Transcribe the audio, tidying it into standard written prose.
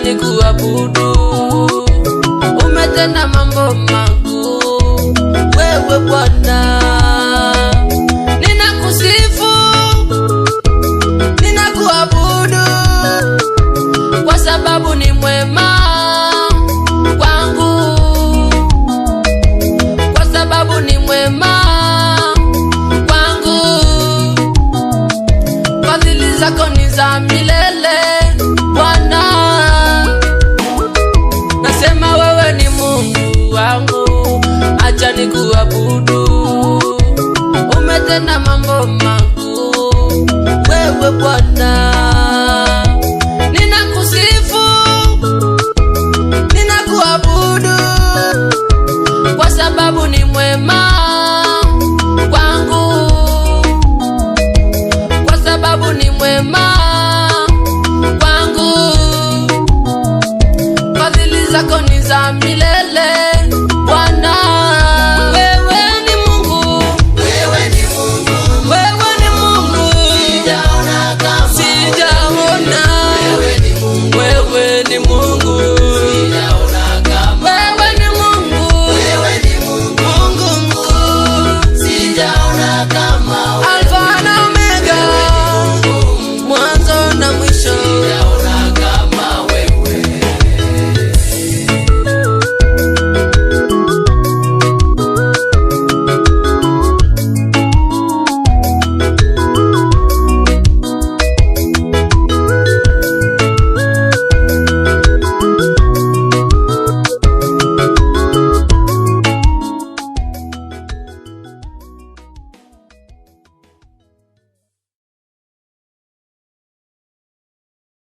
nikuabudu, umetenda mambo makuu wewe Bwana. Ninakusifu, ninakuabudu kwa sababu ni mwema kwangu, kwa sababu ni mwema kwangu. Fadhili zako ni za milele Bwana. Nasema wewe ni Mungu wangu, acha nikuabudu. Umetenda mambo makuu wewe Bwana. Ninakusifu, ninakuabudu kwa sababu ni mwema kwangu, kwa sababu ni mwema kwangu. Fadhili zako ni za milele Bwana. Wewe ni Mungu, wewe ni Mungu, wewe ni Mungu.